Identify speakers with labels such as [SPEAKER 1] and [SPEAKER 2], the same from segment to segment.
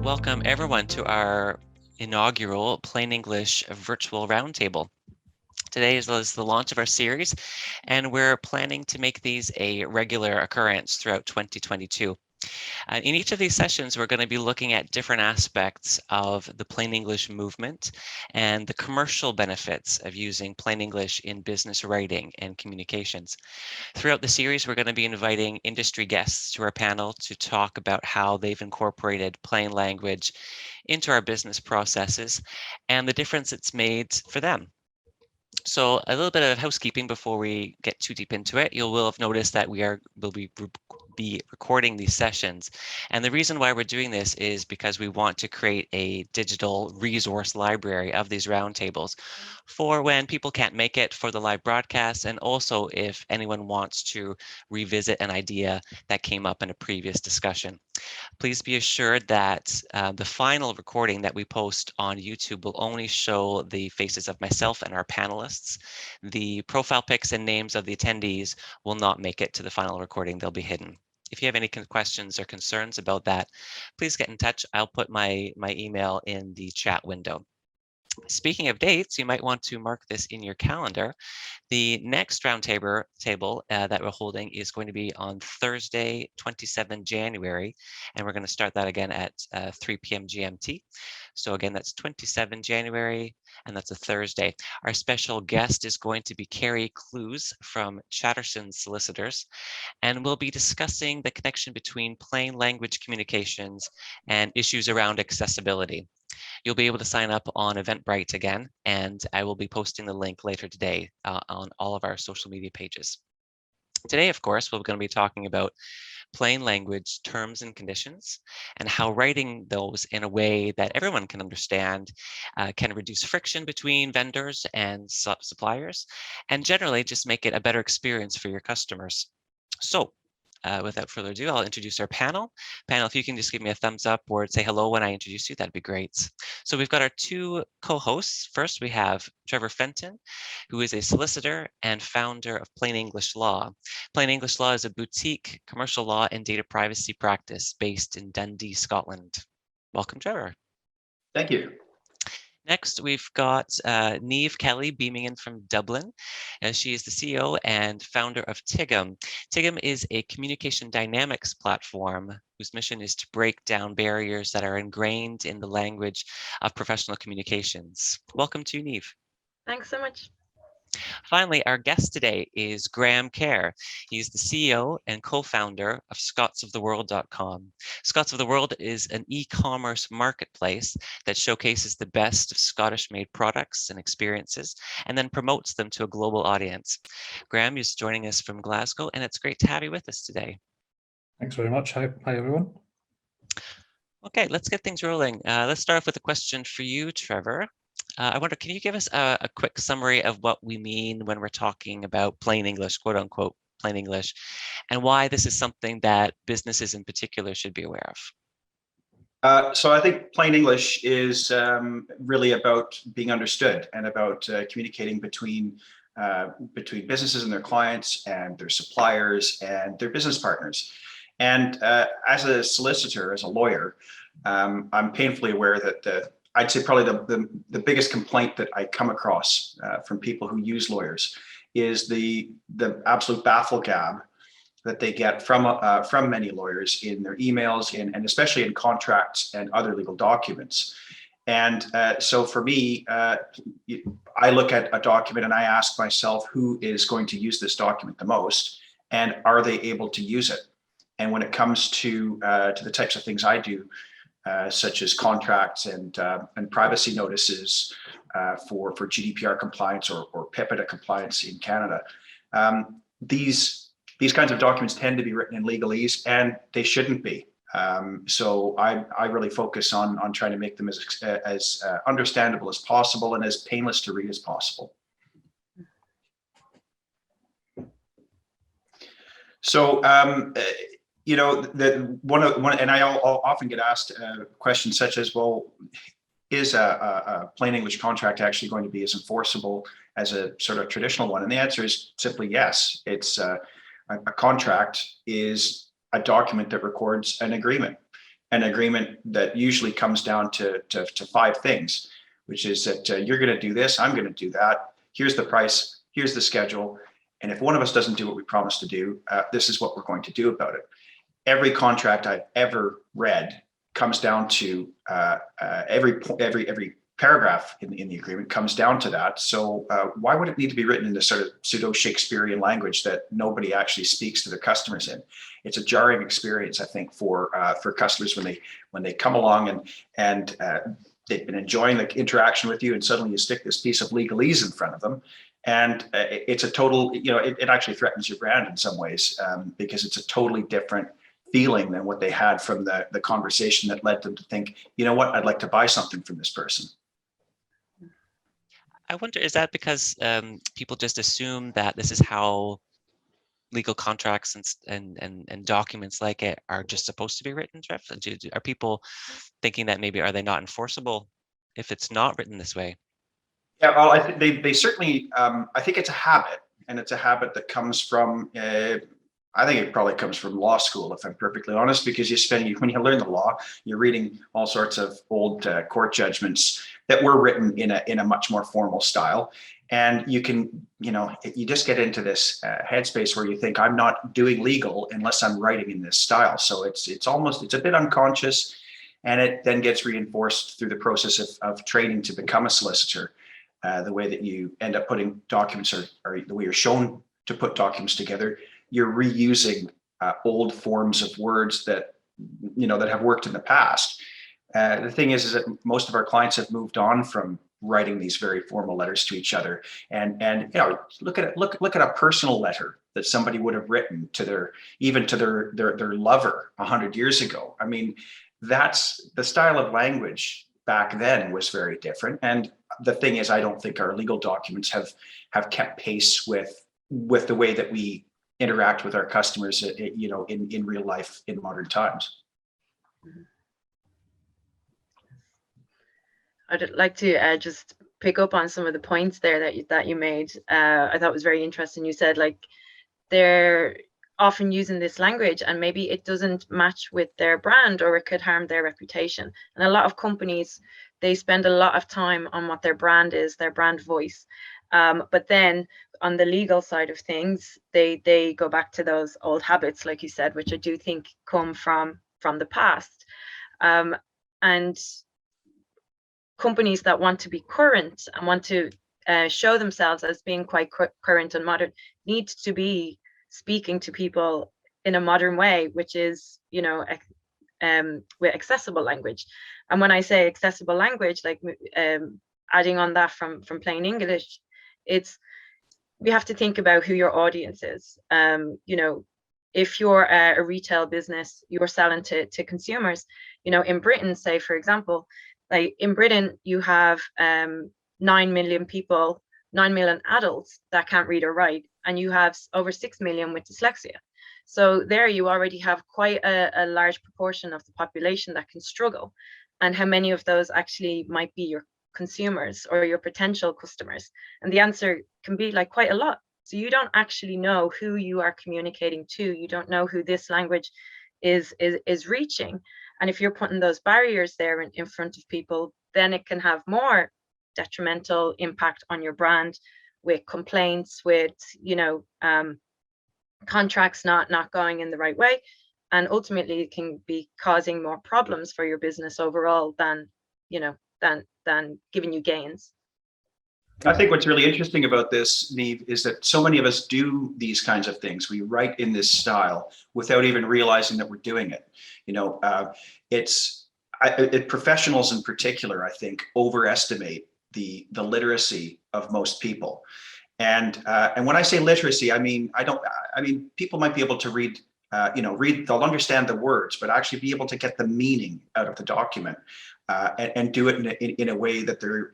[SPEAKER 1] Welcome everyone to our inaugural Plain English Virtual Roundtable. Today is the launch of our series, and we're planning to make these a regular occurrence throughout 2022. In each of these sessions, we're going to be looking at different aspects of the plain English movement and the commercial benefits of using plain English in business writing and communications. Throughout the series, we're going to be inviting industry guests to our panel to talk about how they've incorporated plain language into our business processes and the difference it's made for them. So a little bit of housekeeping before we get too deep into it. You will have noticed that will be recording these sessions. And the reason why we're doing this is because we want to create a digital resource library of these roundtables for when people can't make it for the live broadcast, and also if anyone wants to revisit an idea that came up in a previous discussion. Please be assured that the final recording that we post on YouTube will only show the faces of myself and our panelists. The profile pics and names of the attendees will not make it to the final recording. They'll be hidden. If you have any questions or concerns about that, please get in touch. I'll put my email in the chat window. Speaking of dates, you might want to mark this in your calendar. The next roundtable that we're holding is going to be on Thursday, 27 January, and we're going to start that again at 3 p.m. GMT. So again, that's 27 January, and that's a Thursday. Our special guest is going to be Carrie Clues from Chatterson Solicitors, and we'll be discussing the connection between plain language communications and issues around accessibility. You'll be able to sign up on Eventbrite again, and I will be posting the link later today on all of our social media pages. Today, of course, we're going to be talking about plain language terms and conditions and how writing those in a way that everyone can understand can reduce friction between vendors and suppliers, and generally just make it a better experience for your customers. So without further ado, I'll introduce our panel. Panel, if you can just give me a thumbs up or say hello when I introduce you, that'd be great. So we've got our two co-hosts. First, we have Trevor Fenton, who is a solicitor and founder of Plain English Law. Plain English Law is a boutique commercial law and data privacy practice based in Dundee, Scotland. Welcome, Trevor.
[SPEAKER 2] Thank you.
[SPEAKER 1] Next, we've got Niamh Kelly beaming in from Dublin. She is the CEO and founder of Tigam. Tigam is a communication dynamics platform whose mission is to break down barriers that are ingrained in the language of professional communications. Welcome to you, Niamh.
[SPEAKER 3] Thanks so much.
[SPEAKER 1] Finally, our guest today is Graham Kerr. He's the CEO and co-founder of scotsoftheworld.com. Scots of the World is an e-commerce marketplace that showcases the best of Scottish-made products and experiences and then promotes them to a global audience. Graham is joining us from Glasgow, and it's great to have you with us today.
[SPEAKER 4] Thanks very much. Hi everyone.
[SPEAKER 1] Okay, let's get things rolling. Let's start off with a question for you, Trevor. I wonder, can you give us a quick summary of what we mean when we're talking about plain English, quote unquote, plain English, and why this is something that businesses in particular should be aware
[SPEAKER 2] of? So I think plain English is really about being understood and about communicating between businesses and their clients and their suppliers and their business partners. And as a solicitor, as a lawyer, I'm painfully aware that I'd say probably the biggest complaint that I come across from people who use lawyers is the absolute baffle gab that they get from many lawyers in their emails and especially in contracts and other legal documents. And so for me, I look at a document and I ask myself, who is going to use this document the most, and are they able to use it? And when it comes to the types of things I do, such as contracts and privacy notices for GDPR compliance or PIPEDA compliance in Canada. These kinds of documents tend to be written in legalese, and they shouldn't be. So I really focus on trying to make them as understandable as possible and as painless to read as possible. So you know, and I'll often get asked questions such as, well, is a plain English contract actually going to be as enforceable as a sort of traditional one? And the answer is simply yes. It's a contract is a document that records an agreement. an agreement that usually comes down to five things, which is that you're going to do this, I'm going to do that. Here's the price, here's the schedule. And if one of us doesn't do what we promised to do, this is what we're going to do about it. Every contract I've ever read comes down to every paragraph in the agreement comes down to that. So why would it need to be written in this sort of pseudo Shakespearean language that nobody actually speaks to their customers in? It's a jarring experience, I think, for customers when they come along and they've been enjoying the interaction with you, and suddenly you stick this piece of legalese in front of them. And it's a total, it actually threatens your brand in some ways, because it's a totally different feeling than what they had from the conversation that led them to think, you know what, I'd like to buy something from this person.
[SPEAKER 1] I wonder, is that because people just assume that this is how legal contracts and documents like it are just supposed to be written, Jeff? Are people thinking that maybe are they not enforceable if it's not written this way?
[SPEAKER 2] Yeah, well, I think they certainly, I think it's a habit, and it's a habit that comes from, I think it probably comes from law school, if I'm perfectly honest, because when you learn the law, you're reading all sorts of old court judgments that were written in a much more formal style. And you can, you just get into this headspace where you think, I'm not doing legal unless I'm writing in this style. So it's a bit unconscious, and it then gets reinforced through the process of training to become a solicitor. The way that you end up putting documents or the way you're shown to put documents together, you're reusing old forms of words that have worked in the past. The thing is that most of our clients have moved on from writing these very formal letters to each other, and look at a personal letter that somebody would have written to their lover 100 years ago. I mean, that's the style of language back then was very different. And the thing is, I don't think our legal documents have kept pace with the way that we interact with our customers, in real life in modern times.
[SPEAKER 3] I'd like to just pick up on some of the points there that you made. I thought was very interesting. You said like they're often using this language and maybe it doesn't match with their brand, or it could harm their reputation. And a lot of companies, they spend a lot of time on what their brand is, their brand voice. But then on the legal side of things, they go back to those old habits, like you said, which I do think come from the past. And companies that want to be current and want to show themselves as being quite current and modern need to be speaking to people in a modern way, which is, with accessible language. And when I say accessible language, like adding on that from plain English, we have to think about who your audience is. If you're a retail business, you're selling to consumers, in Britain, say, for example, like in Britain, you have 9 million people, 9 million adults that can't read or write, and you have over 6 million with dyslexia. So there you already have quite a large proportion of the population that can struggle. And how many of those actually might be your consumers or your potential customers? And the answer can be like quite a lot. So you don't actually know who you are communicating to. You don't know who this language is reaching. And if you're putting those barriers there in front of people, then it can have more detrimental impact on your brand, with complaints, with contracts not going in the right way, and ultimately it can be causing more problems for your business overall than giving you gains.
[SPEAKER 2] I think what's really interesting about this, Niamh, is that so many of us do these kinds of things. We write in this style without even realizing that we're doing it. Professionals in particular, I think, overestimate the literacy of most people. And when I say literacy, I mean people might be able to read. They'll understand the words, but actually be able to get the meaning out of the document. And do it in a way that they're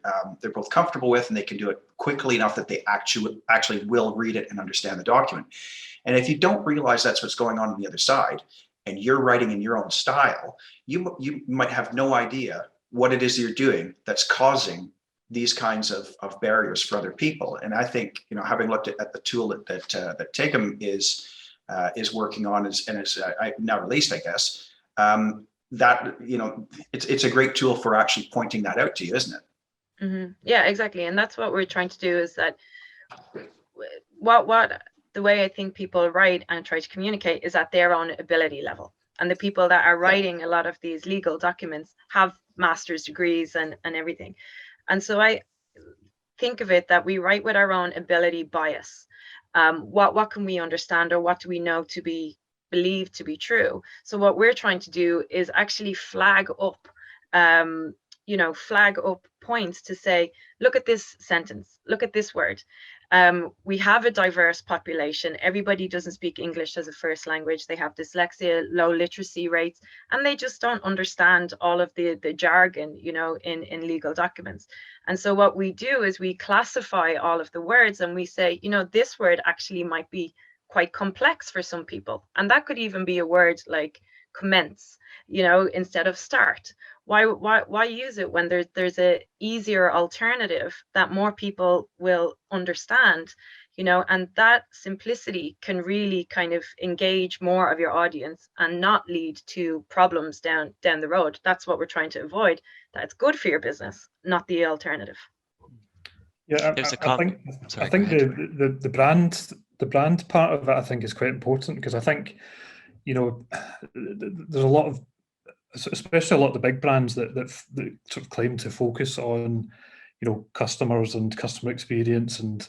[SPEAKER 2] both comfortable with, and they can do it quickly enough that they actually will read it and understand the document. And if you don't realize that's what's going on the other side, and you're writing in your own style, you might have no idea what it is you're doing that's causing these kinds of barriers for other people. And I think, having looked at the tool that Takem is working on, and is now released, I guess. that, it's a great tool for actually pointing that out to you, isn't it?
[SPEAKER 3] Mm-hmm. Yeah, exactly. And that's what we're trying to do, is that what the way I think people write and try to communicate is at their own ability level. And the people that are writing a lot of these legal documents have master's degrees and everything. And so I think of it that we write with our own ability bias. What can we understand, or what do we know to be believed to be true? So what we're trying to do is actually flag up flag up points to say, look at this sentence, look at this word. We have a diverse population. Everybody doesn't speak English as a first language. They have dyslexia, low literacy rates, and they just don't understand all of the jargon, in legal documents. And so what we do is we classify all of the words, and we say, this word actually might be quite complex for some people. And that could even be a word like commence, instead of start. Why use it when there's a easier alternative that more people will understand, and that simplicity can really kind of engage more of your audience and not lead to problems down the road. That's what we're trying to avoid. That's good for your business, not the alternative.
[SPEAKER 4] Yeah,
[SPEAKER 1] There's a
[SPEAKER 4] I think
[SPEAKER 1] Sorry,
[SPEAKER 4] I think
[SPEAKER 1] go ahead.
[SPEAKER 4] the brand part of it, I think, is quite important, because I think, there's a lot of, especially a lot of the big brands that sort of claim to focus on, customers and customer experience, and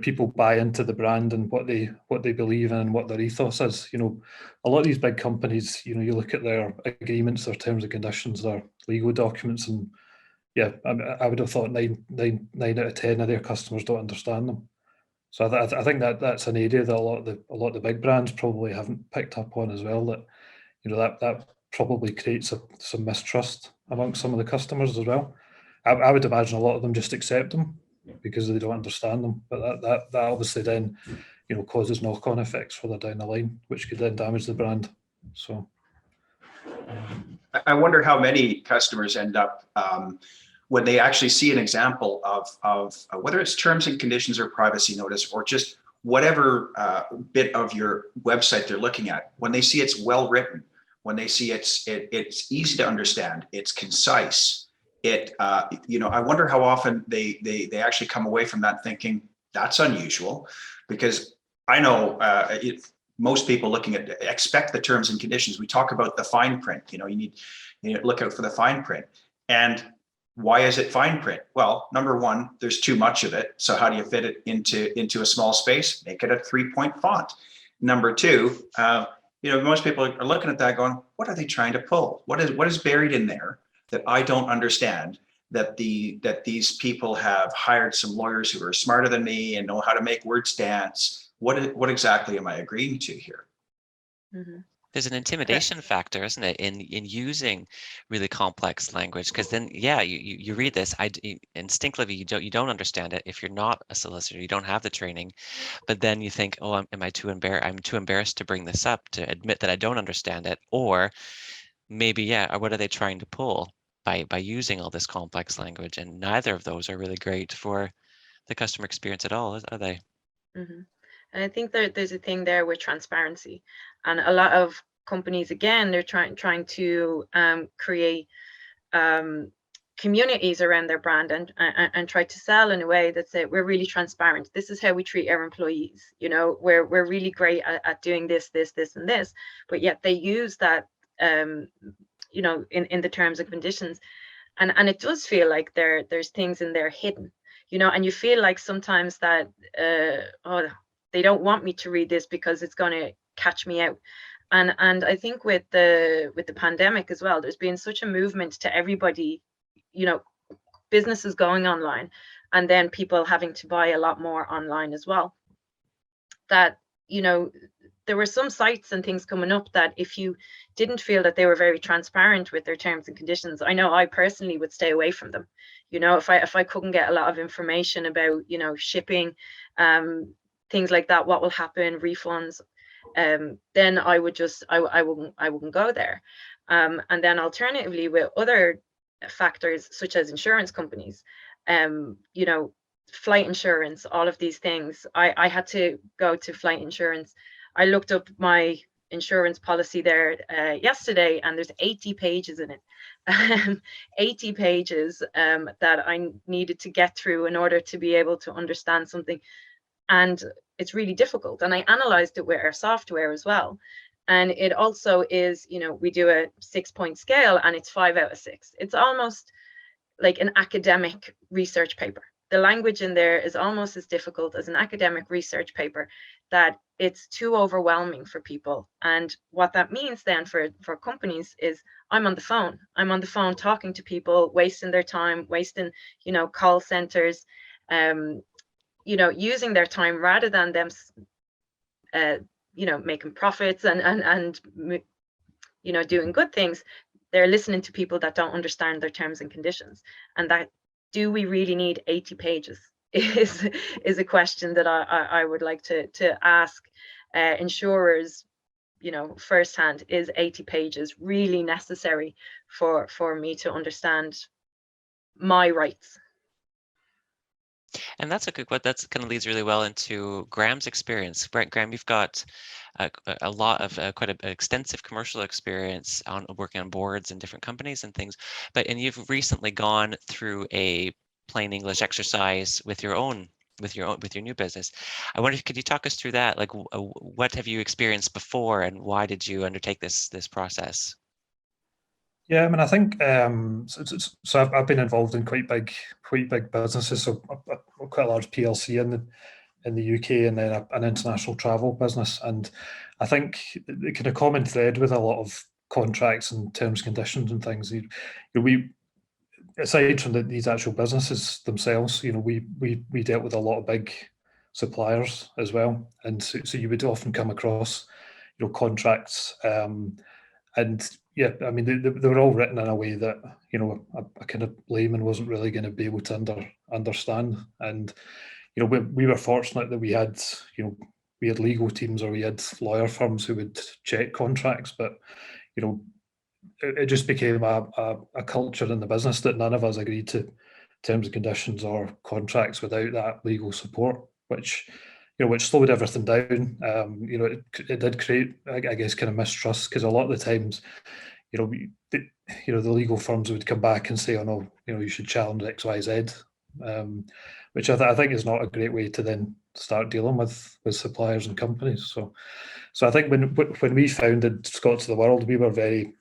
[SPEAKER 4] people buy into the brand and what they believe in and what their ethos is. A lot of these big companies, you look at their agreements, their terms and conditions, their legal documents, and yeah, I would have thought nine out of 10 of their customers don't understand them. So I think that's an area that a lot of the big brands probably haven't picked up on as well. That that probably creates some mistrust amongst some of the customers as well. I would imagine a lot of them just accept them because they don't understand them, but that obviously then causes knock-on effects further down the line, which could then damage the brand. So
[SPEAKER 2] I wonder how many customers end up when they actually see an example of whether it's terms and conditions or privacy notice, or just whatever bit of your website they're looking at, when they see it's well written, when they see it's easy to understand, it's concise. I wonder how often they actually come away from that thinking that's unusual, because I know most people looking at expect the terms and conditions. We talk about the fine print. You need to look out for the fine print. And why is it fine print? Well, number one, there's too much of it. So how do you fit it into a small space? Make it a 3-point font. Number two, most people are looking at that going, what are they trying to pull? What is buried in there that I don't understand? That these people have hired some lawyers who are smarter than me and know how to make words dance. What exactly am I agreeing to here? Mm-hmm.
[SPEAKER 1] There's an intimidation factor, isn't it, in using really complex language? Because then, yeah, you read this, instinctively you don't understand it if you're not a solicitor, you don't have the training, but then you think, oh, am I too embarrassed? I'm too embarrassed to bring this up, to admit that I don't understand it, or maybe, yeah, or what are they trying to pull by using all this complex language? And neither of those are really great for the customer experience at all, are they?
[SPEAKER 3] Mm-hmm. And I think there's a thing there with transparency, and a lot of companies, again, they're trying to create communities around their brand and try to sell in a way that say we're really transparent. This is how we treat our employees. We're really great at doing this, and this, but yet they use that in the terms and conditions, and it does feel like there's things in there hidden, and you feel like sometimes that they don't want me to read this because it's going to catch me out. And I think with the pandemic as well, there's been such a movement to everybody, businesses going online, and then people having to buy a lot more online as well, that there were some sites and things coming up that if you didn't feel that they were very transparent with their terms and conditions, I know I personally would stay away from them. If I couldn't get a lot of information about shipping, things like that, what will happen, refunds, then I would just I wouldn't go there. And then alternatively, with other factors such as insurance companies, flight insurance, all of these things, I had to go to flight insurance. I looked up my insurance policy there yesterday, and there's 80 pages in it. 80 pages that I needed to get through in order to be able to understand something. And it's really difficult. And I analyzed it with our software as well. And it also is, you know, we do a 6-point scale and it's 5 out of 6. It's almost like an academic research paper. The language in there is almost as difficult as an academic research paper, that it's too overwhelming for people. And what that means then for companies is I'm on the phone. I'm on the phone talking to people, wasting their time, wasting, you know, call centers, you know, using their time rather than them, you know, making profits and you know, doing good things. They're listening to people that don't understand their terms and conditions. And that, do we really need 80 pages is a question that I would like to ask insurers, you know, firsthand. Is 80 pages really necessary for me to understand my rights?
[SPEAKER 1] And that's a good one. That's kind of leads really well into Graham's experience. Graham, you've got a lot of quite an extensive commercial experience on working on boards and different companies and things. And you've recently gone through a plain English exercise with your new business. I wonder, could you talk us through that? Like, what have you experienced before, and why did you undertake this process?
[SPEAKER 4] Yeah, I mean, I think so. I've been involved in quite big businesses. So quite a large PLC in the UK, and then an international travel business. And I think the kind of common thread with a lot of contracts and terms, conditions, and things, we, aside from these actual businesses themselves, you know, we dealt with a lot of big suppliers as well, and so you would often come across, you know, contracts. And yeah, I mean, they were all written in a way that, you know, a kind of layman wasn't really going to be able to understand. And, you know, we were fortunate that we had, you know, we had legal teams, or we had lawyer firms who would check contracts. But, you know, it just became a culture in the business that none of us agreed to terms and conditions or contracts without that legal support, which, you know, which slowed everything down. You know, it did create, I guess, kind of mistrust, because a lot of the times, you know, the legal firms would come back and say, "Oh no, you know, you should challenge X, Y, Z," which I think is not a great way to then start dealing with suppliers and companies. So I think when we founded Scots of the World, we were very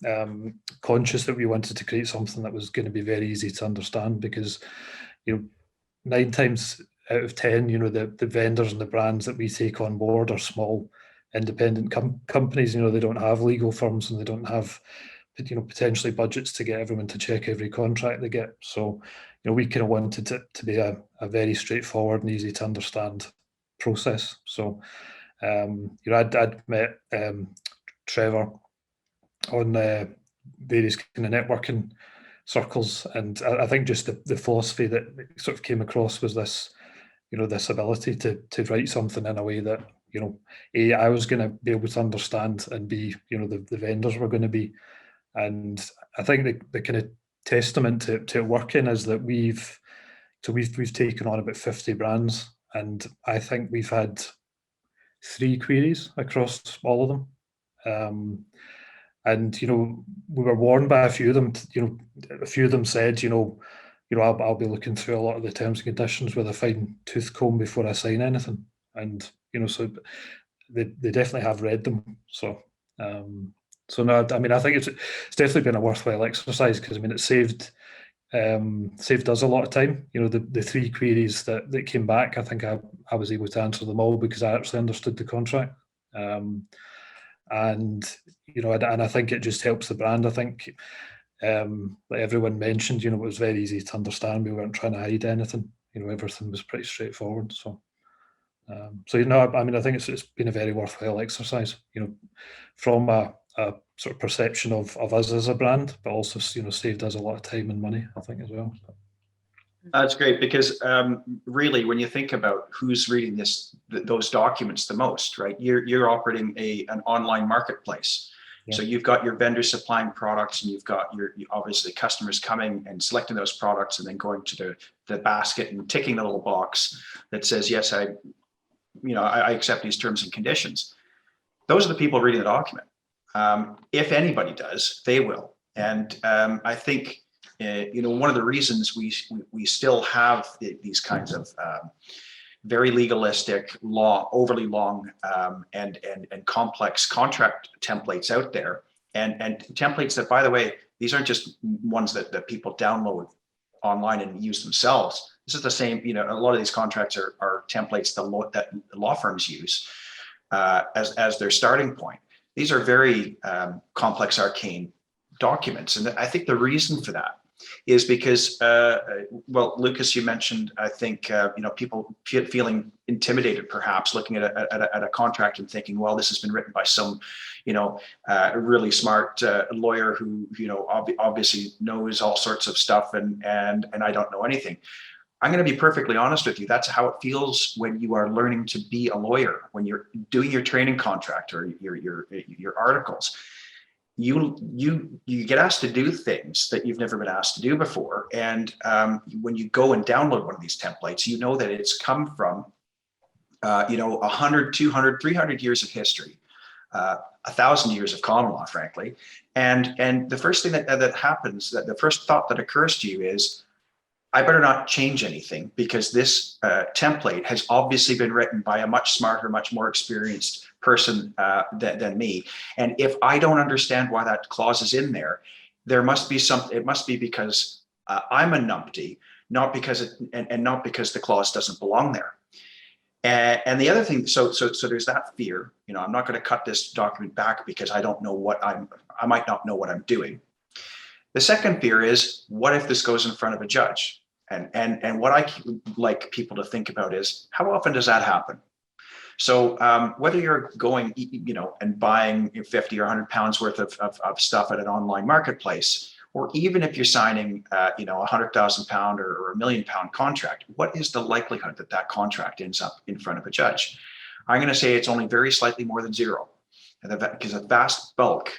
[SPEAKER 4] conscious that we wanted to create something that was going to be very easy to understand, because, you know, 9 times out of 10, you know, the vendors and the brands that we take on board are small independent companies. You know, they don't have legal firms, and they don't have, you know, potentially budgets to get everyone to check every contract they get. So, you know, we kind of wanted it to be a very straightforward and easy to understand process. So, you know, I'd met Trevor on various kind of networking circles, and I think just the philosophy that sort of came across was this, you know, this ability to write something in a way that, you know, A, I was going to be able to understand, and B, you know, the vendors were going to be. And I think the kind of testament to it working is that we've taken on about 50 brands, and I think we've had 3 queries across all of them. And, you know, we were warned by a few of them. You know, a few of them said, you know, I'll be looking through a lot of the terms and conditions with a fine tooth comb before I sign anything. And, you know, so they definitely have read them. So, so no, I mean, I think it's definitely been a worthwhile exercise, because I mean, it saved us a lot of time. You know, the 3 queries that came back, I think I was able to answer them all because I actually understood the contract. And, you know, and I think it just helps the brand. I think, like everyone mentioned, you know, it was very easy to understand. We weren't trying to hide anything. You know, everything was pretty straightforward. So, so, you know, I mean, I think it's been a very worthwhile exercise, you know, from a sort of perception of us as a brand, but also, you know, saved us a lot of time and money, I think, as well.
[SPEAKER 2] That's great, because really, when you think about who's reading those documents the most, right? You're operating an online marketplace. Yeah. So you've got your vendors supplying products, and you've got your obviously customers coming and selecting those products, and then going to the basket and ticking the little box that says, yes, I accept these terms and conditions. those are the people reading the document. If anybody does, they will. And I think, one of the reasons we still have these kinds of very legalistic, overly long and complex contract templates out there, and templates that, by the way, these aren't just ones that people download online and use themselves. This is the same, a lot of these contracts are templates that law firms use as their starting point. These are very complex, arcane documents. And I think the reason for that is because, well, Lucas, you mentioned, I think, people feeling intimidated, perhaps looking at a contract and thinking, well, this has been written by some, really smart lawyer who, obviously knows all sorts of stuff, and I don't know anything. I'm going to be perfectly honest with you. That's how it feels when you are learning to be a lawyer, when you're doing your training contract or your articles. You get asked to do things that you've never been asked to do before. And when you go and download one of these templates, you know that it's come from, 100, 200, 300 years of history, 1,000 years of common law, frankly. And the first thing that happens, that the first thought that occurs to you is, I better not change anything, because this template has obviously been written by a much smarter, much more experienced person than me. And if I don't understand why that clause is in there, there must be something. It must be because I'm a numpty, not because not because the clause doesn't belong there. And the other thing, so there's that fear. I'm not going to cut this document back because I don't know I might not know what I'm doing. The second fear is, what if this goes in front of a judge? And what I like people to think about is, how often does that happen? So whether you're going, and buying 50 or 100 pounds worth of stuff at an online marketplace, or even if you're signing, a £100,000 or £1 million contract, what is the likelihood that contract ends up in front of a judge? I'm going to say it's only very slightly more than zero, because a vast bulk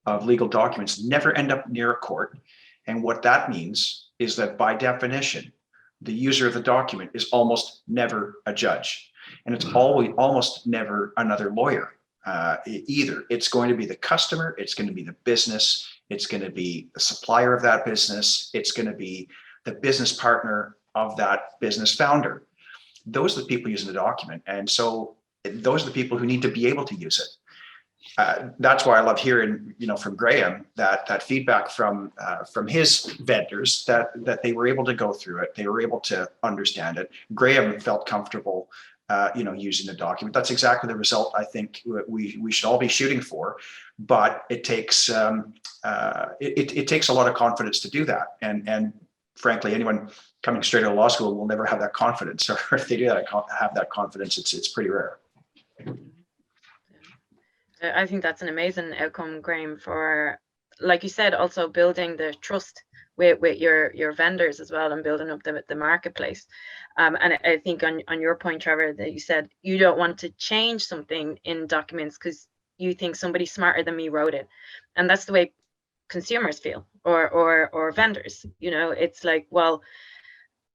[SPEAKER 2] of legal documents never end up near a court. And what that means is that, by definition, the user of the document is almost never a judge. And it's almost never another lawyer either. It's going to be the customer, it's going to be the business, it's going to be the supplier of that business, it's going to be the business partner of that business founder. Those are the people using the document. And so those are the people who need to be able to use it. That's why I love hearing, from Graham, that feedback from his vendors, that they were able to go through it, they were able to understand it. Graham felt comfortable, using the document. That's exactly the result I think we should all be shooting for. But it takes it takes a lot of confidence to do that. And frankly, anyone coming straight out of law school will never have that confidence, or if they do have that confidence, it's pretty rare.
[SPEAKER 3] I think that's an amazing outcome, Graham, for, like you said, also building the trust with your vendors as well, and building up the marketplace. And I think on your point, Trevor, that you said you don't want to change something in documents because you think somebody smarter than me wrote it. And that's the way consumers feel, or vendors. It's like, well,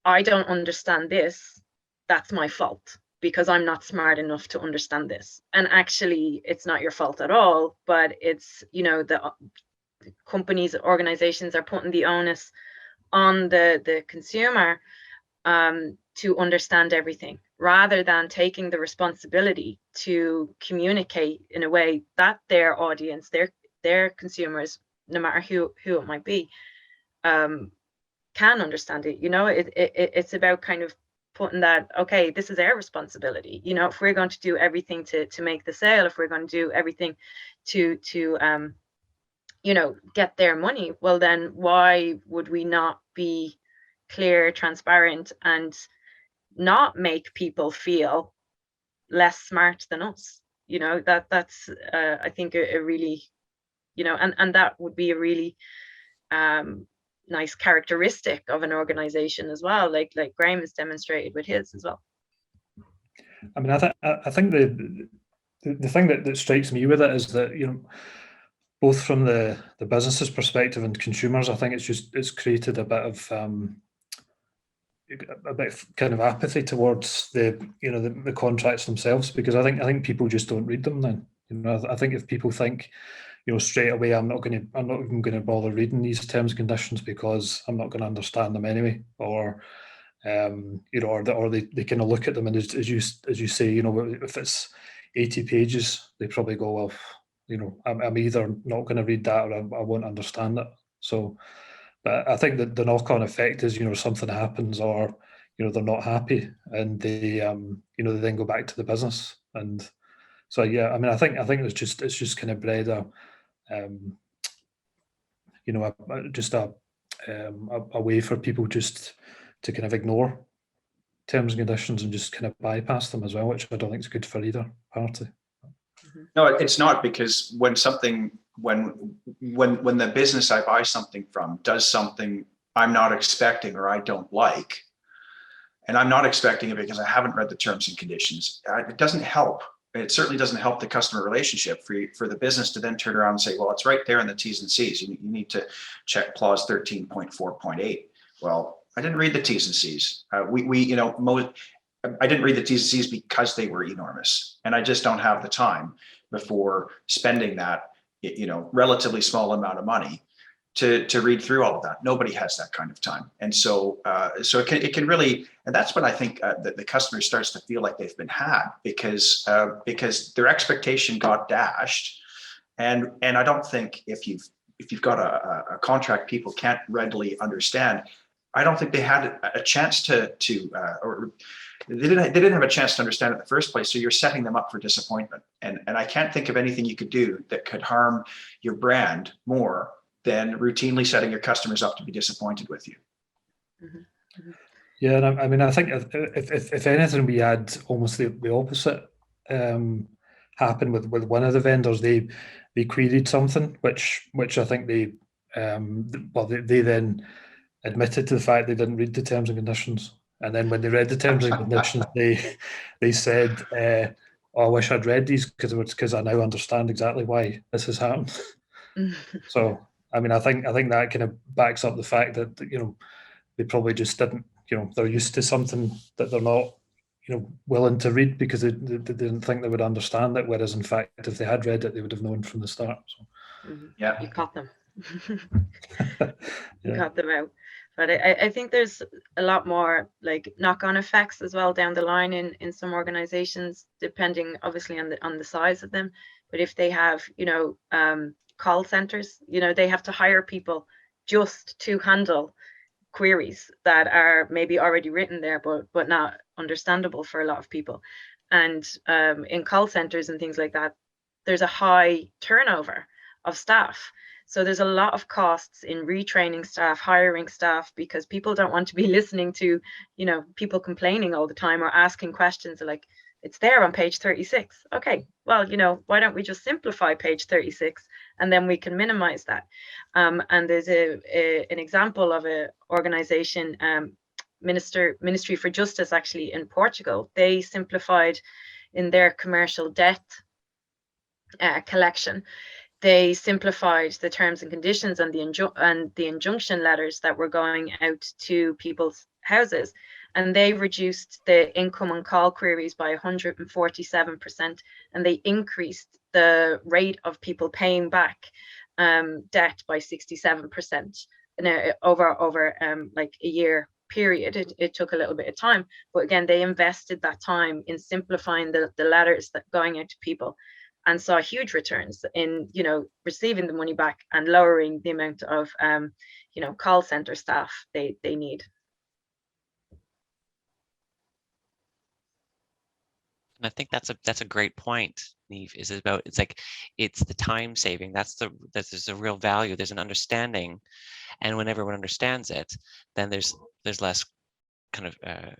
[SPEAKER 3] I don't understand this, that's my fault, because I'm not smart enough to understand this. And actually, it's not your fault at all, but it's, the companies, organizations are putting the onus on the consumer to understand everything, rather than taking the responsibility to communicate in a way that their audience, their consumers, no matter who it might be, can understand it. It's about kind of putting that, okay, this is our responsibility. If we're going to do everything to make the sale, if we're going to do everything to get their money, well, then why would we not be clear, transparent, and not make people feel less smart than us? That's I think a really, and that would be a really nice characteristic of an organization as well, like Graham has demonstrated with his as well.
[SPEAKER 4] I mean, I think the thing that strikes me with it is that, both from the business's perspective and consumers, I think it's created a bit of kind of apathy towards the contracts themselves, because I think people just don't read them then. You know, I think if people think, you know, straight away, I'm not even going to bother reading these terms and conditions because I'm not going to understand them anyway, or you know, or they kind of look at them, and as you say, you know, if it's 80 pages, they probably go, well, you know, I'm either not going to read that or I won't understand it. So, but I think that the knock-on effect is, you know, something happens, or you know, they're not happy, and they you know, they then go back to the business. And so yeah, I mean, I think it's just kind of bred a you know, a way for people just to kind of ignore terms and conditions and just kind of bypass them as well, which I don't think is good for either party.
[SPEAKER 2] No, it's not, because when the business I buy something from does something I'm not expecting or I don't like, and I'm not expecting it because I haven't read the terms and conditions, it doesn't help. It certainly doesn't help the customer relationship for the business to then turn around and say, well, it's right there in the T's and C's. You need to check clause 13.4.8. Well, I didn't read the T's and C's. I didn't read the T's and C's because they were enormous, and I just don't have the time before spending that, you know, relatively small amount of money to read through all of that. Nobody has that kind of time. And so it can really, and that's when I think that the customer starts to feel like they've been had, because their expectation got dashed. And I don't think if you've got a contract people can't readily understand, I don't think they had a chance or they didn't have a chance to understand it in the first place. So you're setting them up for disappointment. And I can't think of anything you could do that could harm your brand more than routinely setting your customers up to be disappointed with you.
[SPEAKER 3] Mm-hmm. Mm-hmm.
[SPEAKER 4] Yeah, and I mean, I think if anything, we had almost the opposite happen with one of the vendors. They queried something, which I think they then admitted to the fact they didn't read the terms and conditions. And then when they read the terms and conditions, they said, oh, I wish I'd read these because I now understand exactly why this has happened. So, I mean, I think that kind of backs up the fact that, you know, they probably just didn't, you know, they're used to something that they're not, you know, willing to read because they didn't think they would understand it. Whereas in fact, if they had read it, they would have known from the start. So.
[SPEAKER 3] Mm-hmm.
[SPEAKER 2] Yeah,
[SPEAKER 3] you caught them.
[SPEAKER 4] You
[SPEAKER 3] got them out. But I think there's a lot more like knock-on effects as well down the line in some organizations, depending obviously on the size of them. But if they have, you know, call centers, you know, they have to hire people just to handle queries that are maybe already written there, but not understandable for a lot of people. And in call centers and things like that, there's a high turnover of staff. So there's a lot of costs in retraining staff, hiring staff, because people don't want to be listening to, you know, people complaining all the time or asking questions like, it's there on page 36. Okay, well, you know, why don't we just simplify page 36 and then we can minimize that. And there's an example of an organization, Ministry for Justice, actually in Portugal. They simplified in their commercial debt collection. They simplified the terms and conditions and the injunction letters that were going out to people's houses, and they reduced the income and call queries by 147%, and they increased the rate of people paying back debt by 67% over like a year period. It took a little bit of time, but again, they invested that time in simplifying the letters that going out to people, and saw huge returns in, you know, receiving the money back and lowering the amount of, you know, call center staff they need.
[SPEAKER 1] And I think that's a great point, Neve. It's the time saving. There's a real value. There's an understanding, and when everyone understands it, then there's less kind of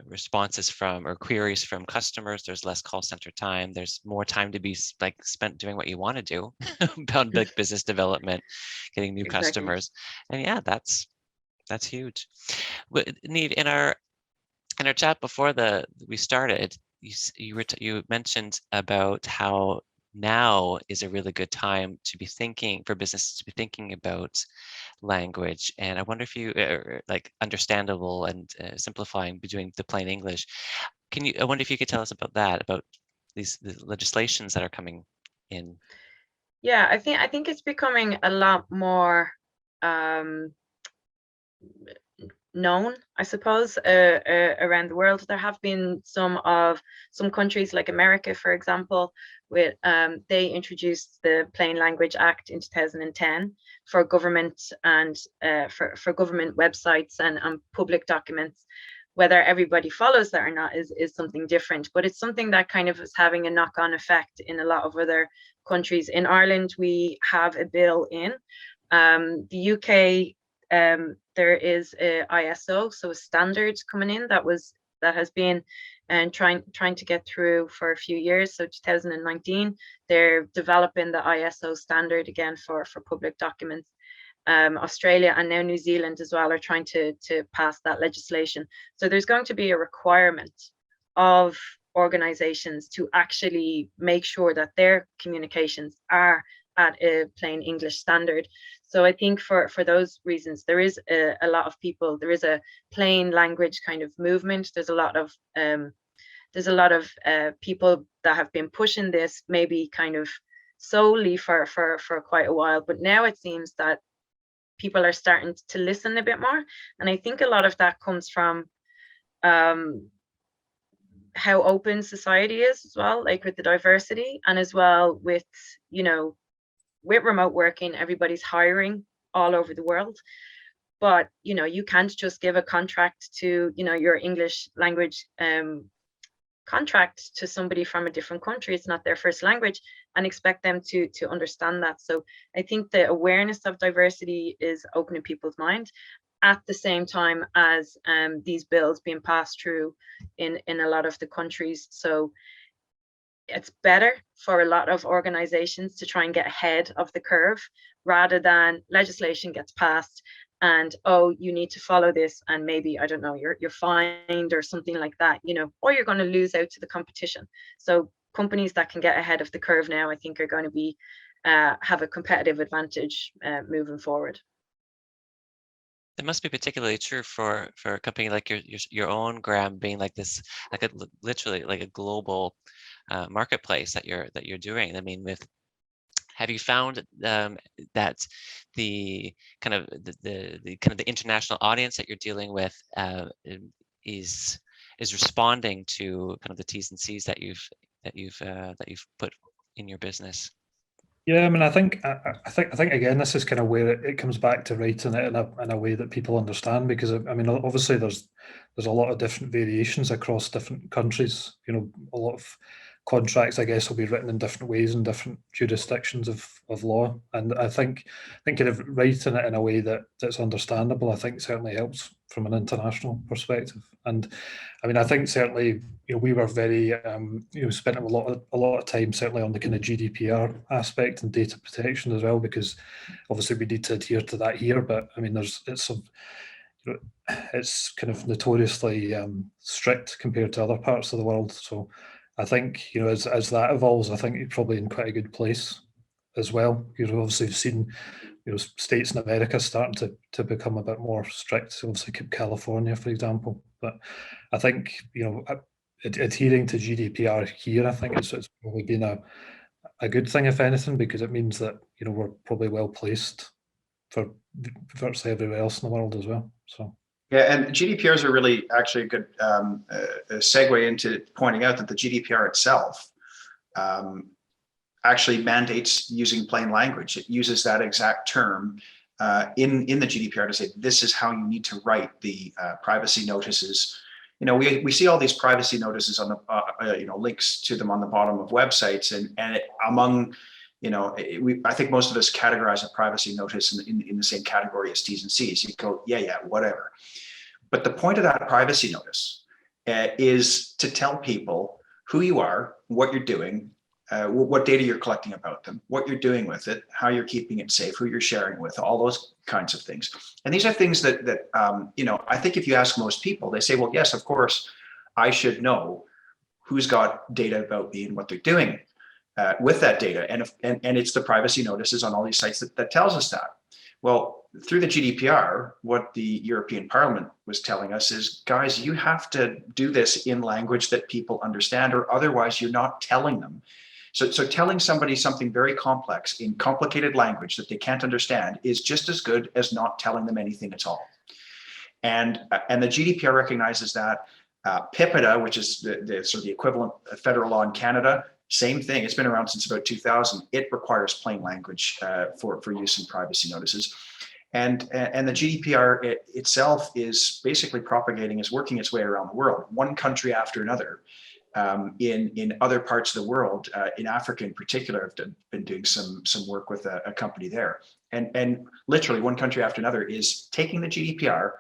[SPEAKER 1] responses from or queries from customers. There's less call center time. There's more time to be like spent doing what you want to do about big business development, getting new customers. And yeah, that's huge. Neve, in our chat before we started, you mentioned about how now is a really good time to be thinking for businesses to be thinking about language. And I wonder if you like understandable and simplifying between the plain English. I wonder if you could tell us about that, about the legislations that are coming in?
[SPEAKER 3] Yeah, I think it's becoming a lot more known, I suppose, around the world. There have been some countries like America, for example, with they introduced the Plain Language Act in 2010 for government and for government websites and public documents. Whether everybody follows that or not is something different, but it's something that kind of is having a knock-on effect in a lot of other countries. In Ireland, we have a bill in. The UK, there is a ISO, so a standard coming in that has been and trying to get through for a few years. So 2019, they're developing the ISO standard again for public documents. Australia and now New Zealand as well are trying to pass that legislation. So there's going to be a requirement of organizations to actually make sure that their communications are at a plain English standard. So I think for those reasons, there is a lot of people, there is a plain language kind of movement. There's a lot of people that have been pushing this maybe kind of solely for quite a while, but now it seems that people are starting to listen a bit more. And I think a lot of that comes from how open society is as well, like with the diversity, and as well with, with remote working, everybody's hiring all over the world. But, you can't just give a contract to, your English language contract to somebody from a different country. It's not their first language, and expect them to understand that. So I think the awareness of diversity is opening people's mind at the same time as these bills being passed through in a lot of the countries. So it's better for a lot of organizations to try and get ahead of the curve rather than legislation gets passed and, oh, you need to follow this, and maybe, I don't know, you're fined or something like that, or you're going to lose out to the competition. So companies that can get ahead of the curve now, I think, are going to be have a competitive advantage moving forward.
[SPEAKER 1] It must be particularly true for a company like your own, Graham, being like this, like literally like a global marketplace that you're doing. I mean, have you found that the kind of the international audience that you're dealing with is responding to kind of the T's and C's that you've put in your business?
[SPEAKER 4] Yeah, I mean, I think again, this is kind of where it comes back to writing it in a way that people understand, because I mean, obviously there's a lot of different variations across different countries. A lot of contracts, I guess, will be written in different ways in different jurisdictions of law, and I think kind of writing it in a way that's understandable, I think, certainly helps from an international perspective. And I mean, I think certainly, we were very spent a lot of time certainly on the kind of GDPR aspect and data protection as well, because obviously we need to adhere to that here. But I mean, it's kind of notoriously strict compared to other parts of the world. So I think, as that evolves, I think you're probably in quite a good place as well. Obviously you've seen, states in America starting to become a bit more strict. Obviously California, for example. But I think, adhering to GDPR here, I think it's probably been a good thing, if anything, because it means that, we're probably well placed for virtually everywhere else in the world as well. So.
[SPEAKER 2] Yeah, and GDPRs are really actually a good segue into pointing out that the GDPR itself actually mandates using plain language. It uses that exact term in the GDPR to say this is how you need to write the privacy notices. We see all these privacy notices on the links to them on the bottom of websites, and among I think most of us categorize a privacy notice in the same category as T's and C's. You go, yeah, whatever. But the point of that privacy notice is to tell people who you are, what you're doing, what data you're collecting about them, what you're doing with it, how you're keeping it safe, who you're sharing with, all those kinds of things. And these are things that I think if you ask most people, they say, well, yes, of course, I should know who's got data about me and what they're doing with that data. And it's the privacy notices on all these sites that tells us that. Well, through the GDPR, what the European Parliament was telling us is, guys, you have to do this in language that people understand, or otherwise you're not telling them. So telling somebody something very complex in complicated language that they can't understand is just as good as not telling them anything at all. And the GDPR recognizes that. PIPEDA, which is the sort of the equivalent of federal law in Canada, same thing. It's been around since about 2000. It requires plain language for use in privacy notices. And the GDPR itself is basically is working its way around the world, one country after another. In other parts of the world, in Africa in particular, I've been doing some work with a company there. And literally one country after another is taking the GDPR,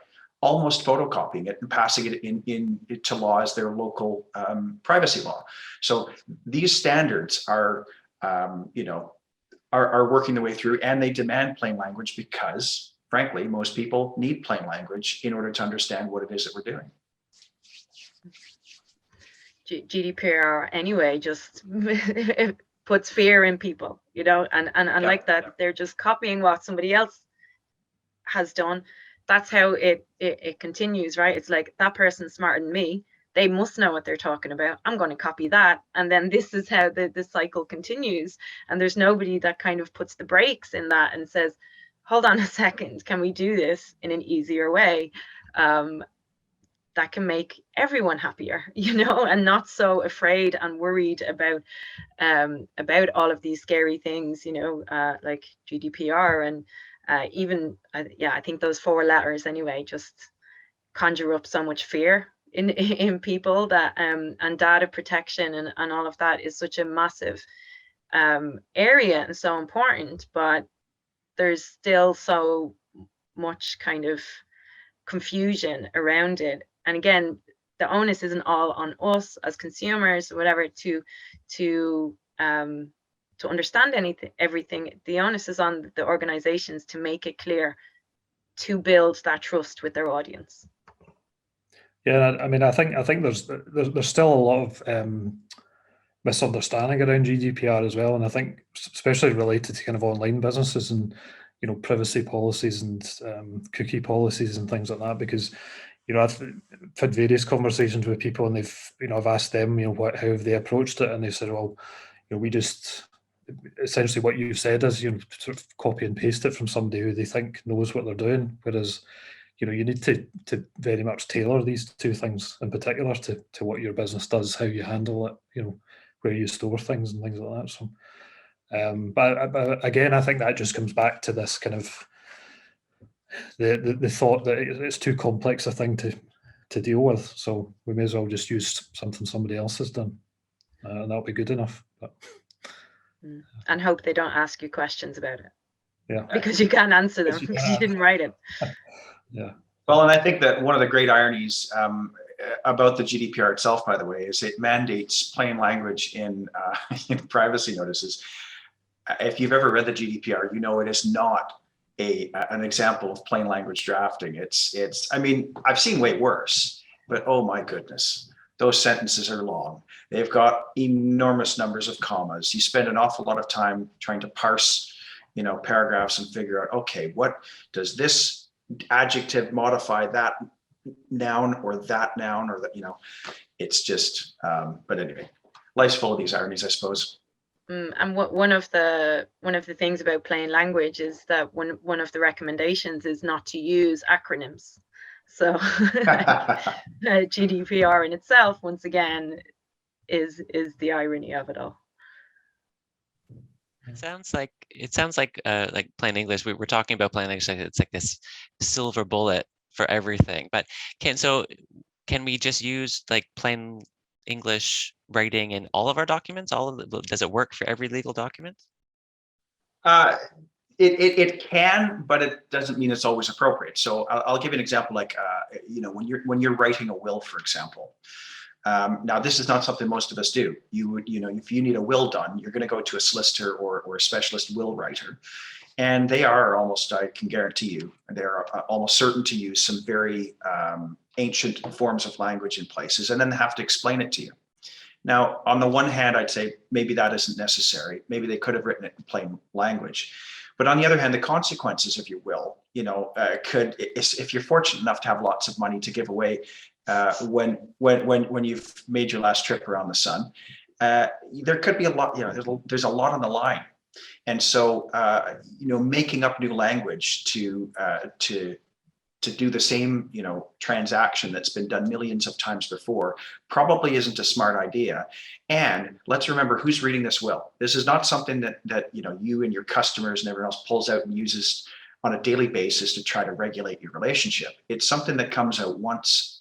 [SPEAKER 2] almost photocopying it and passing it into law as their local privacy law. So these standards are working their way through, and they demand plain language because, frankly, most people need plain language in order to understand what it is that we're doing.
[SPEAKER 3] GDPR anyway just it puts fear in people, and like that, they're just copying what somebody else has done. That's how it continues, right? It's like, that person's smarter than me. They must know what they're talking about. I'm going to copy that. And then this is how the cycle continues. And there's nobody that kind of puts the brakes in that and says, hold on a second, can we do this in an easier way? That can make everyone happier, and not so afraid and worried about all of these scary things, like GDPR. And even, I think those 4 letters anyway just conjure up so much fear in people, that and data protection and all of that is such a massive area and so important, but there's still so much kind of confusion around it. And again, the onus isn't all on us as consumers or whatever to understand everything. The onus is on the organizations to make it clear, to build that trust with their audience.
[SPEAKER 4] Yeah, I mean, I think there's still a lot of misunderstanding around GDPR as well, and I think especially related to kind of online businesses and privacy policies and cookie policies and things like that, because I've had various conversations with people, and they've I've asked them how have they approached it, and they said, well, we just essentially what you've said is sort of copy and paste it from somebody who they think knows what they're doing, whereas you need to very much tailor these two things in particular to what your business does, how you handle it, where you store things and things like that. So but again, I think that just comes back to this kind of the thought that it's too complex a thing to deal with, so we may as well just use something somebody else has done, and that'll be good enough. But,
[SPEAKER 3] and hope they don't ask you questions about it.
[SPEAKER 4] Yeah,
[SPEAKER 3] because you can't answer them because you didn't write it.
[SPEAKER 4] Yeah.
[SPEAKER 2] Well, and I think that one of the great ironies about the GDPR itself, by the way, is it mandates plain language in privacy notices. If you've ever read the GDPR, it is not an example of plain language drafting. I mean, I've seen way worse, but oh my goodness, those sentences are long. They've got enormous numbers of commas. You spend an awful lot of time trying to parse, paragraphs and figure out, okay, what does this adjective modify that noun or that noun, or that, it's just, but anyway, life's full of these ironies, I suppose.
[SPEAKER 3] And one of the things about plain language is that one of the recommendations is not to use acronyms. So GDPR in itself, once again, is the irony of it all.
[SPEAKER 1] It sounds like plain English. We were talking about plain English. It's like this silver bullet for everything. But can we just use like plain English writing in all of our documents? Does it work for every legal document?
[SPEAKER 2] It can, but it doesn't mean it's always appropriate. So I'll give you an example. Like when you're writing a will, for example. Now, this is not something most of us do. You would, if you need a will done, you're going to go to a solicitor or a specialist will writer, and they are almost, I can guarantee you, they're almost certain to use some very ancient forms of language in places, and then they have to explain it to you. Now, on the one hand, I'd say maybe that isn't necessary. Maybe they could have written it in plain language. But on the other hand, the consequences of your will, could, if you're fortunate enough to have lots of money to give away when you've made your last trip around the sun, there could be a lot, there's a lot on the line. And so, making up new language to do the same, transaction that's been done millions of times before probably isn't a smart idea. And let's remember who's reading this will. This is not something that you and your customers and everyone else pulls out and uses on a daily basis to try to regulate your relationship. It's something that comes out once.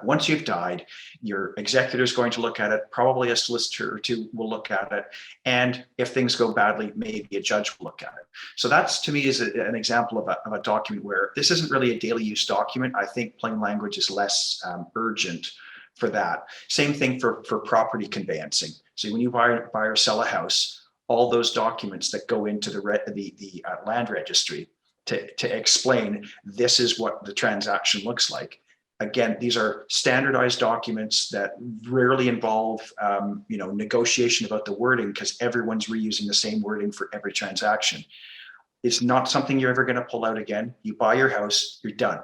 [SPEAKER 2] Once you've died, your executor is going to look at it, probably a solicitor or two will look at it. And if things go badly, maybe a judge will look at it. So that's, to me, is an example of a document where this isn't really a daily use document. I think plain language is less urgent for that. Same thing for property conveyancing. So when you buy or sell a house, all those documents that go into the land registry to explain this is what the transaction looks like. Again, these are standardized documents that rarely involve, negotiation about the wording, because everyone's reusing the same wording for every transaction. It's not something you're ever going to pull out again. You buy your house, you're done.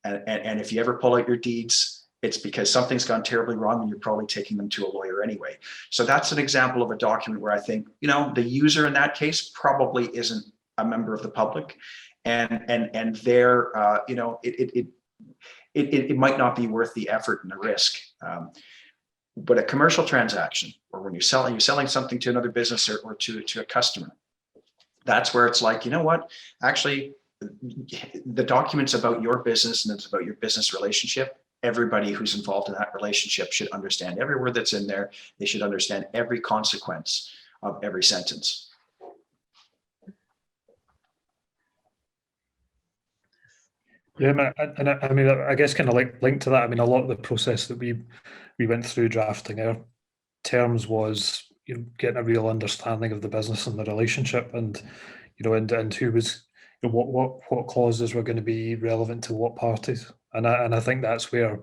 [SPEAKER 2] And if you ever pull out your deeds, it's because something's gone terribly wrong and you're probably taking them to a lawyer anyway. So that's an example of a document where I think, the user in that case probably isn't a member of the public. And they're, it might not be worth the effort and the risk. But a commercial transaction, or when you're selling something to another business or to a customer, that's where it's like, actually, the document's about your business and it's about your business relationship. Everybody who's involved in that relationship should understand every word that's in there. They should understand every consequence of every sentence.
[SPEAKER 4] Yeah, and I mean, I guess kind of linked to that. I mean, a lot of the process that we went through drafting our terms was getting a real understanding of the business and the relationship, and and who was what clauses were going to be relevant to what parties, and I think that's where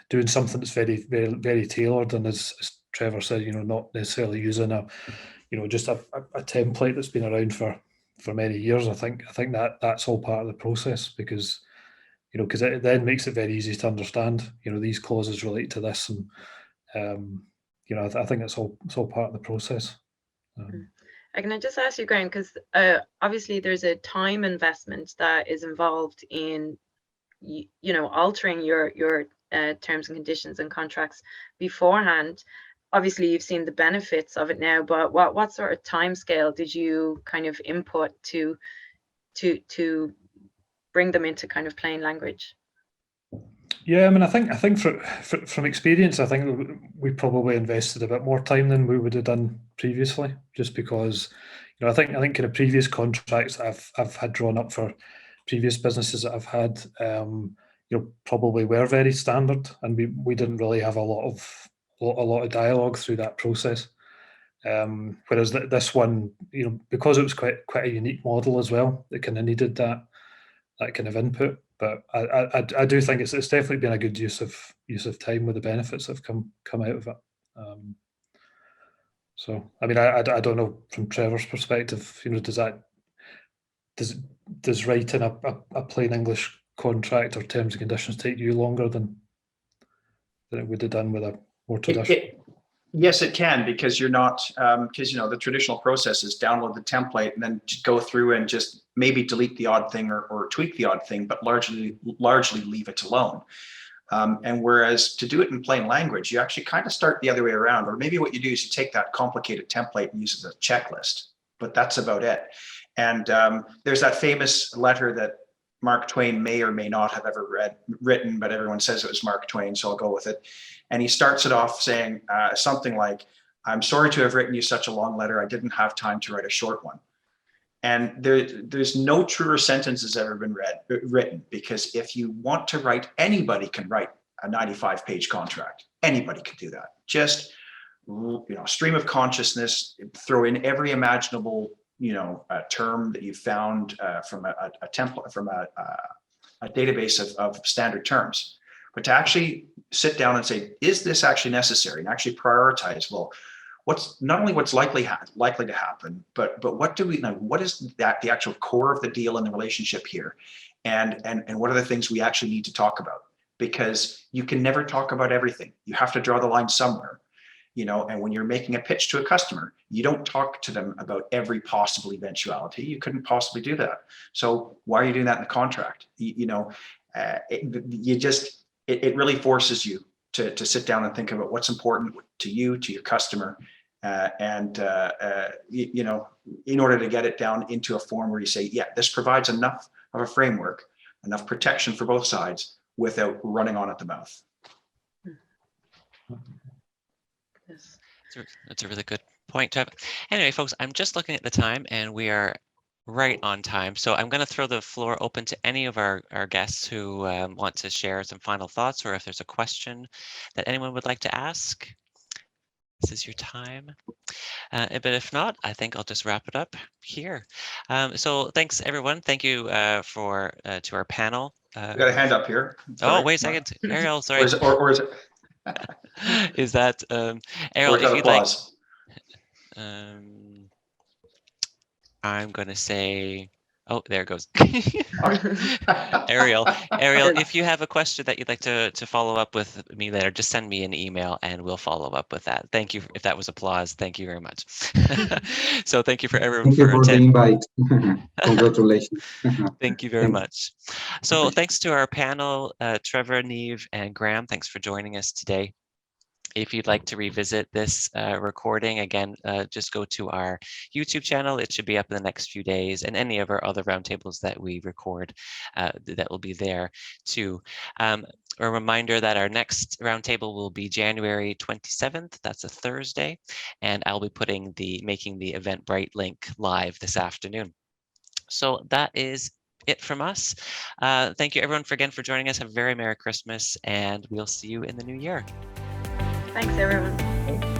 [SPEAKER 4] doing something that's very very very tailored, and as Trevor said, not necessarily using a just a template that's been around for many years. I think that's all part of the process, because because it then makes it very easy to understand. These clauses relate to this, and I think it's all part of the process.
[SPEAKER 3] Can I just ask you, Graham, because obviously there's a time investment that is involved in altering your terms and conditions and contracts beforehand. Obviously, you've seen the benefits of it now, but what sort of time scale did you kind of input to bring them into kind of plain language?
[SPEAKER 4] Yeah, I mean, I think from experience, I think we probably invested a bit more time than we would have done previously, just because I think kind of previous contracts that I've had drawn up for previous businesses that I've had, probably were very standard, and we didn't really have a lot of dialogue through that process. Whereas this one, because it was quite a unique model as well, it kind of needed that kind of input. But I do think it's definitely been a good use of time with the benefits that have come out of it. So I mean, I don't know from Trevor's perspective, does writing a plain English contract or terms and conditions take you longer than it would have done with a more traditional?
[SPEAKER 2] Yes, it can, because you're not, because the traditional process is download the template and then go through and just maybe delete the odd thing or tweak the odd thing, but largely leave it alone. And whereas to do it in plain language, you actually kind of start the other way around, or maybe what you do is you take that complicated template and use it as a checklist, but that's about it. And there's that famous letter that Mark Twain may or may not have ever written, but everyone says it was Mark Twain, so I'll go with it. And he starts it off saying something like, "I'm sorry to have written you such a long letter. I didn't have time to write a short one." And there's no truer sentence has ever been written, because if you want to write, anybody can write a 95-page contract. Anybody can do that. Just stream of consciousness, throw in every imaginable term that you found from a template, from a database of standard terms. But to actually sit down and say, is this actually necessary, and actually prioritize, well, what's not only what's likely to happen, but what do we know? What is the actual core of the deal in the relationship here, and what are the things we actually need to talk about? Because you can never talk about everything. You have to draw the line somewhere. And when you're making a pitch to a customer, you don't talk to them about every possible eventuality. You couldn't possibly do that. So why are you doing that in the contract? It really forces you to sit down and think about what's important to you, to your customer, in order to get it down into a form where you say, yeah, this provides enough of a framework, enough protection for both sides without running on at the mouth.
[SPEAKER 3] Yes.
[SPEAKER 1] That's a really good point, Trev. Anyway, folks, I'm just looking at the time and we are right on time. So I'm going to throw the floor open to any of our guests who want to share some final thoughts, or if there's a question that anyone would like to ask. This is your time. But if not, I think I'll just wrap it up here. So thanks, everyone. Thank you to our panel.
[SPEAKER 2] We got a hand up here.
[SPEAKER 1] Sorry. Oh, wait a second. Ariel, sorry.
[SPEAKER 2] Or is it?
[SPEAKER 1] Is that Ariel, if you'd
[SPEAKER 2] applause?
[SPEAKER 1] I'm going to say, oh, there it goes. Ariel, if you have a question that you'd like to follow up with me later, just send me an email and we'll follow up with that. Thank you. If that was applause, thank you very much. So thank you for everyone for attending.
[SPEAKER 5] Thank you for the invite. Congratulations.
[SPEAKER 1] Thank you very much. So thanks to our panel, Trevor, Neve, and Graham. Thanks for joining us today. If you'd like to revisit this recording, again, just go to our YouTube channel. It should be up in the next few days, and any of our other roundtables that we record that will be there too. A reminder that our next roundtable will be January 27th. That's a Thursday, and I'll be making the Eventbrite link live this afternoon. So that is it from us. Thank you everyone again for joining us. Have a very Merry Christmas, and we'll see you in the new year.
[SPEAKER 3] Thanks, everyone.